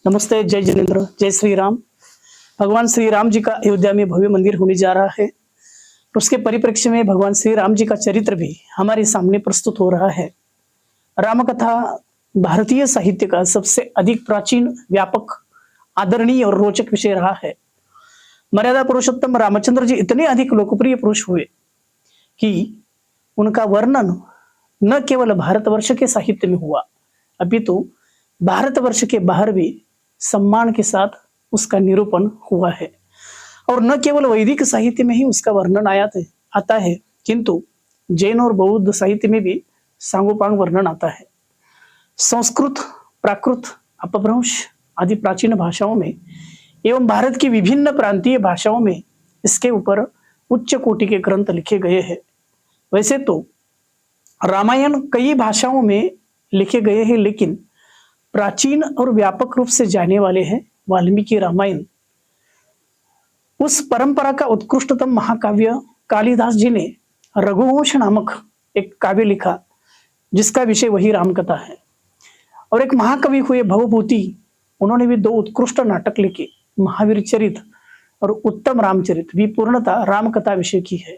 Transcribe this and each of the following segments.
नमस्ते, जय जिनेन्द्र, जय श्री राम। भगवान श्री राम जी का अयोध्या में भव्य मंदिर होने जा रहा है। उसके परिप्रेक्ष्य में भगवान श्री राम जी का चरित्र भी हमारे सामने प्रस्तुत हो रहा है। राम कथा भारतीय साहित्य का सबसे अधिक प्राचीन, व्यापक, आदरणीय और रोचक विषय रहा है। मर्यादा पुरुषोत्तम रामचंद्र जी इतने अधिक लोकप्रिय पुरुष हुए कि उनका वर्णन न केवल भारतवर्ष के साहित्य में हुआ, अपितु भारतवर्ष के बाहर भी सम्मान के साथ उसका निरूपण हुआ है। और न केवल वैदिक साहित्य में ही उसका वर्णन आता है, किंतु जैन और बौद्ध साहित्य में भी सांगोपांग वर्णन आता है। संस्कृत, प्राकृत, अपभ्रंश आदि प्राचीन भाषाओं में एवं भारत की विभिन्न प्रांतीय भाषाओं में इसके ऊपर उच्च कोटि के ग्रंथ लिखे गए हैं। वैसे तो रामायण कई भाषाओं में लिखे गए हैं, लेकिन प्राचीन और व्यापक रूप से जाने वाले हैं वाल्मीकि रामायण। उस परंपरा का उत्कृष्टतम महाकाव्य कालिदास जी ने रघुवंश नामक एक काव्य लिखा, जिसका विषय वही रामकथा है। और एक महाकवि हुए भवभूति, उन्होंने भी 2 उत्कृष्ट नाटक लिखे, महावीर चरित और उत्तम रामचरित, भी पूर्णतः रामकथा विषय की है।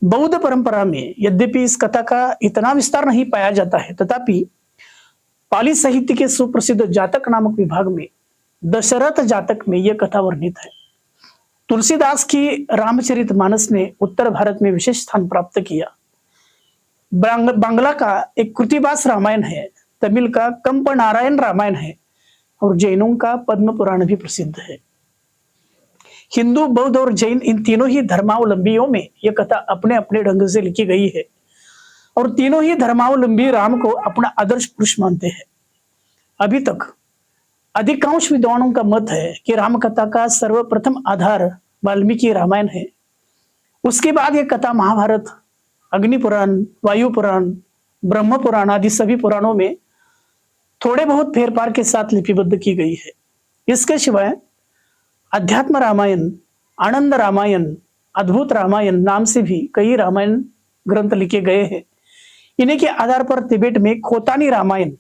बौद्ध परंपरा में यद्यपि इस कथा का इतना विस्तार नहीं पाया जाता है, तथापि पाली साहित्य के सुप्रसिद्ध जातक नामक विभाग में दशरथ जातक में यह कथा वर्णित है। तुलसीदास की रामचरितमानस ने उत्तर भारत में विशेष स्थान प्राप्त किया। बांग्ला का एक कृतिवास रामायण है, तमिल का कंपनारायण रामायण है और जैनों का पद्म पुराण भी प्रसिद्ध है। हिंदू, बौद्ध और जैन इन तीनों ही धर्मावलंबियों में यह कथा अपने अपने ढंग से लिखी गई है और तीनों ही धर्मावलंबी राम को अपना आदर्श पुरुष मानते हैं। अभी तक अधिकांश विद्वानों का मत है कि राम कथा का सर्वप्रथम आधार वाल्मीकि रामायण है। उसके बाद यह कथा महाभारत, अग्नि पुराण, वायु पुराण, ब्रह्म पुराण आदि सभी पुराणों में थोड़े बहुत फेरफार के साथ लिपिबद्ध की गई है। इसके सिवाय अध्यात्म रामायण, आनंद रामायण, अद्भुत रामायण नाम से भी कई रामायण ग्रंथ लिखे गए हैं। इन्हीं के आधार पर तिब्बत में खोतानी रामायण,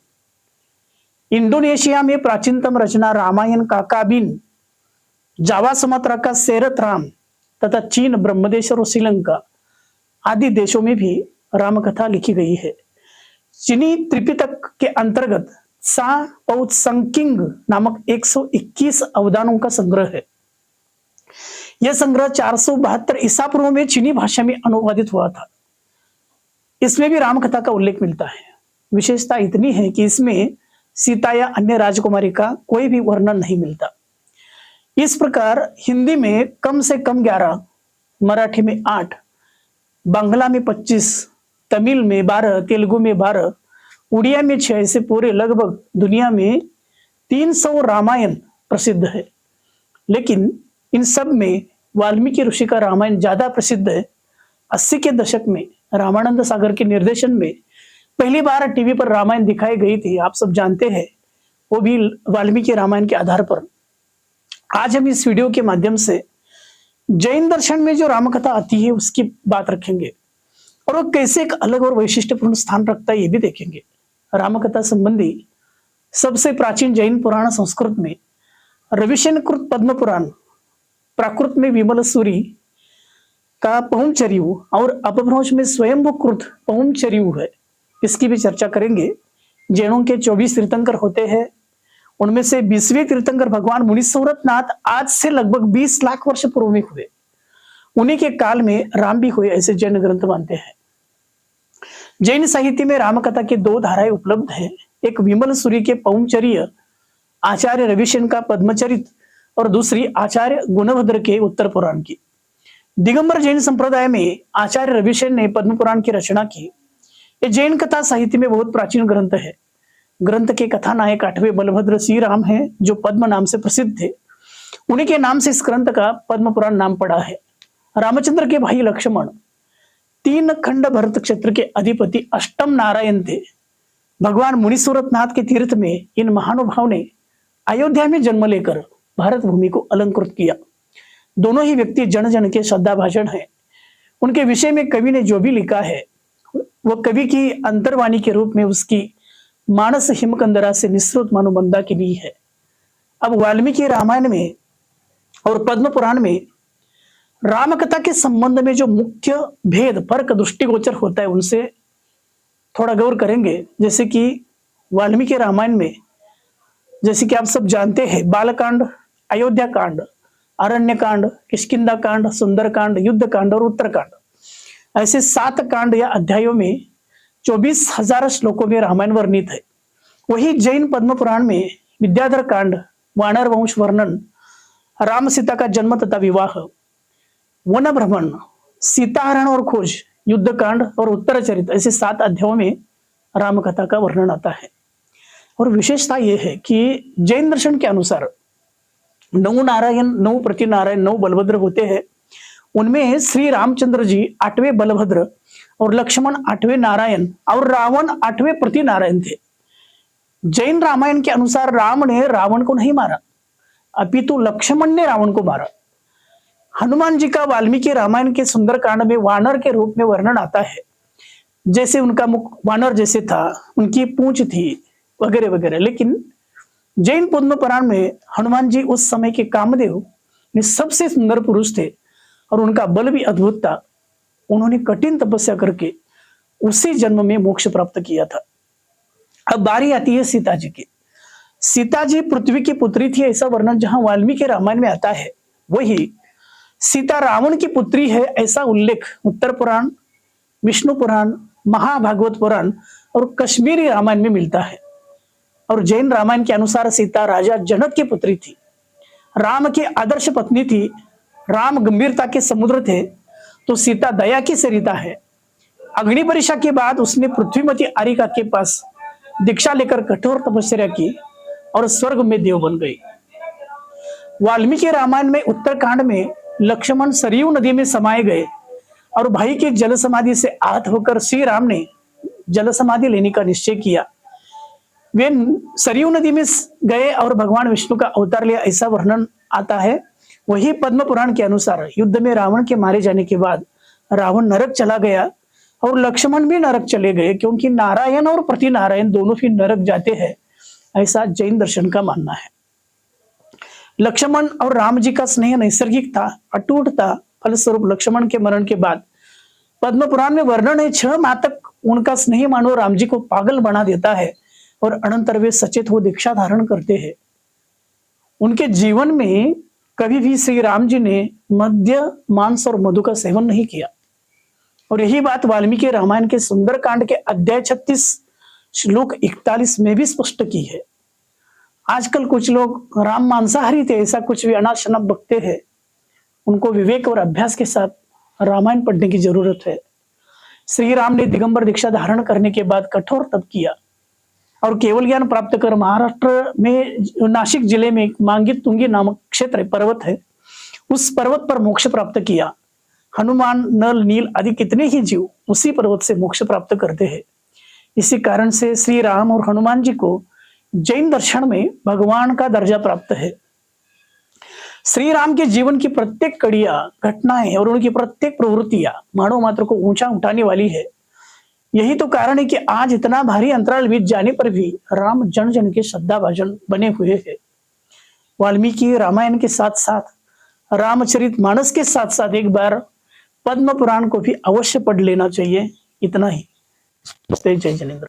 इंडोनेशिया में प्राचीनतम रचना रामायण काकाबिन, जावा सुमात्रा का सेरत राम तथा चीन, ब्रह्मदेश और श्रीलंका आदि देशों में भी रामकथा लिखी गई है। चीनी त्रिपिटक के अंतर्गत सा पौत संकिंग नामक 121 अवदानों का संग्रह है। यह संग्रह 472 ईसा पूर्व में चीनी भाषा में अनुवादित हुआ था। इसमें भी रामकथा का उल्लेख मिलता है। विशेषता इतनी है कि इसमें सीता या अन्य राजकुमारी का कोई भी वर्णन नहीं मिलता। इस प्रकार हिंदी में कम से कम 11, मराठी में 8, बांग्ला में 25, तमिल में 12, तेलुगु में 12, उड़िया में 6, ऐसे पूरे लगभग दुनिया में 300 रामायण प्रसिद्ध है। लेकिन इन सब में वाल्मीकि ऋषि का रामायण ज्यादा प्रसिद्ध है। 80 के दशक में रामानंद सागर के निर्देशन में पहली बार टीवी पर रामायण दिखाई गई थी, आप सब जानते हैं, वो भी वाल्मीकि रामायण के आधार पर। आज हम इस वीडियो के माध्यम से जैन दर्शन में जो रामकथा आती है उसकी बात रखेंगे और वो कैसे एक अलग और वैशिष्ट्यपूर्ण स्थान रखता है ये भी देखेंगे। रामकथा संबंधी सबसे प्राचीन जैन पुराण संस्कृत में रविशंकृत पद्म पुराण, प्राकृत में विमल सूरी का पहुमचर्यु और अपभ्रंश में स्वयंभूकृत पहुमचर्यु है, इसकी भी चर्चा करेंगे। जैनों के 24 तीर्थंकर होते हैं, उनमें से 20वें तीर्थंकर भगवान मुनीश्वरनाथ आज से लगभग 20 लाख वर्ष पूर्व में हुए। उन्हीं के काल में राम भी हुए, ऐसे जैन ग्रंथ मानते हैं। जैन साहित्य में रामकथा की 2 धाराएं उपलब्ध है। एक विमल सूरी के पहुमचर्य आचार्य रविशंकर का पद्मचरित और दूसरी आचार्य गुणभद्र के उत्तर पुराण की। दिगंबर जैन संप्रदाय में आचार्य रविशंकर ने पद्म पुराण की रचना की। ये जैन कथा साहित्य में बहुत प्राचीन ग्रंथ है। ग्रंथ के कथानायक 8वें बलभद्र श्री राम है, जो पद्म नाम से प्रसिद्ध थे। उन्हीं के नाम से इस ग्रंथ का पद्म पुराण नाम पड़ा है। रामचंद्र के भाई लक्ष्मण 3 खंड भरत क्षेत्र के अधिपति अष्टम नारायण थे। भगवान मुनीश्वरनाथ के तीर्थ में इन महानुभाव ने अयोध्या में जन्म लेकर भारत भूमि को अलंकृत किया। दोनों ही व्यक्ति जन जन के श्रद्धाभाजन है। उनके विषय में कवि ने जो भी लिखा है वह कवि की अंतर्वाणी के रूप में उसकी मानस हिमकंदरा से निःसृत मानुबंधा की ली है। अब वाल्मीकि रामायण में और पद्म पुराण में राम कथा के संबंध में जो मुख्य भेद फर्क दृष्टिगोचर होता है उनसे थोड़ा गौर करेंगे। जैसे कि वाल्मीकि रामायण में, जैसे कि आप सब जानते हैं, बालकांड, अयोध्या कांड, अरण्य कांड, किष्किंधा कांड, सुंदर कांड, युद्ध कांड और उत्तरकांड, ऐसे 7 कांड या अध्यायों में 24,000 श्लोकों में रामायण वर्णित है। वही जैन पद्म पुराण में विद्याधर कांड, वानर वंश वर्णन, राम सीता का जन्म तथा विवाह, वन भ्रमण, सीताहरण और खोज, युद्ध कांड और उत्तर चरित, ऐसे 7 अध्यायों में राम कथा का वर्णन आता है। और विशेषता यह है कि जैन दर्शन के अनुसार 9 नारायण, 9 प्रतिनारायण, 9 बलभद्र होते हैं। उनमें श्री रामचंद्र जी 8वें बलभद्र और लक्ष्मण 8वें नारायण और रावण 8वें प्रतिनारायण थे। जैन रामायण के अनुसार राम ने रावण को नहीं मारा, अपितु लक्ष्मण ने रावण को मारा। हनुमान जी का वाल्मीकि रामायण के सुंदरकांड में वानर के रूप में वर्णन आता है। जैसे उनका मुख वानर जैसे था, उनकी पूंछ थी, वगैरह वगैरह। लेकिन जैन पद्म पुराण में हनुमान जी उस समय के कामदेव में सबसे सुंदर पुरुष थे और उनका बल भी अद्भुत था। उन्होंने कठिन तपस्या करके उसी जन्म में मोक्ष प्राप्त किया था। अब बारी आती है सीता जी की। सीता जी पृथ्वी की पुत्री थी, ऐसा वर्णन जहां वाल्मीकि रामायण में आता है, वही सीता रावण की पुत्री है ऐसा उल्लेख उत्तर पुराण, विष्णु पुराण, महाभागवत पुराण और कश्मीरी रामायण में मिलता है। और जैन रामायण के अनुसार सीता राजा जनक की पुत्री थी, राम की आदर्श पत्नी थी। राम गंभीरता के समुद्र थे तो सीता दया की सरिता है। अग्नि परीक्षा के बाद उसने पृथ्वीमती आरिका के पास दीक्षा लेकर कठोर तपस्या की और स्वर्ग में देव बन गई। वाल्मीकि रामायण में उत्तरकांड में लक्ष्मण सरयू नदी में समाये गए और भाई की जल समाधि से आहत होकर श्री राम ने जल समाधि लेने का निश्चय किया। वे सरयू नदी में गए और भगवान विष्णु का अवतार लिया, ऐसा वर्णन आता है। वही पद्म पुराण के अनुसार युद्ध में रावण के मारे जाने के बाद रावण नरक चला गया और लक्ष्मण भी नरक चले गए, क्योंकि नारायण और प्रतिनारायण दोनों ही नरक जाते हैं, ऐसा जैन दर्शन का मानना है। लक्ष्मण और राम जी का स्नेह नैसर्गिक था, अटूट था। फलस्वरूप लक्ष्मण के मरण के बाद पद्म पुराण में वर्णन है 6 माह तक उनका स्नेह मानव राम जी को पागल बना देता है और अनंतर वे सचेत हो दीक्षा धारण करते हैं। उनके जीवन में कभी भी श्री राम जी ने मद्य, मांस और मधु का सेवन नहीं किया। और यही बात वाल्मीकि रामायण के सुंदरकांड के अध्याय 36 श्लोक 41 में भी स्पष्ट की है। आजकल कुछ लोग राम मांसाहारी थे ऐसा कुछ भी अनाप शनाप बकते हैं। उनको विवेक और अभ्यास के साथ रामायण पढ़ने की जरूरत है। श्री राम ने दिगंबर दीक्षा धारण करने के बाद कठोर तप किया और केवल ज्ञान प्राप्त कर महाराष्ट्र में नासिक जिले में मांगी तुंगी नामक क्षेत्र पर्वत है, उस पर्वत पर मोक्ष प्राप्त किया। हनुमान, नल, नील आदि कितने ही जीव उसी पर्वत से मोक्ष प्राप्त करते हैं। इसी कारण से श्री राम और हनुमान जी को जैन दर्शन में भगवान का दर्जा प्राप्त है। श्री राम के जीवन की प्रत्येक कड़ियां, घटनाएं और उनकी प्रत्येक प्रवृत्तियां मानव मात्र को ऊंचा उठाने वाली है। यही तो कारण है कि आज इतना भारी अंतराल बीत जाने पर भी राम जन जन के श्रद्धाभाजन बने हुए हैं। वाल्मीकि रामायण के साथ साथ रामचरितमानस के साथ साथ एक बार पद्म पुराण को भी अवश्य पढ़ लेना चाहिए। इतना ही। जय जिनेंद्र।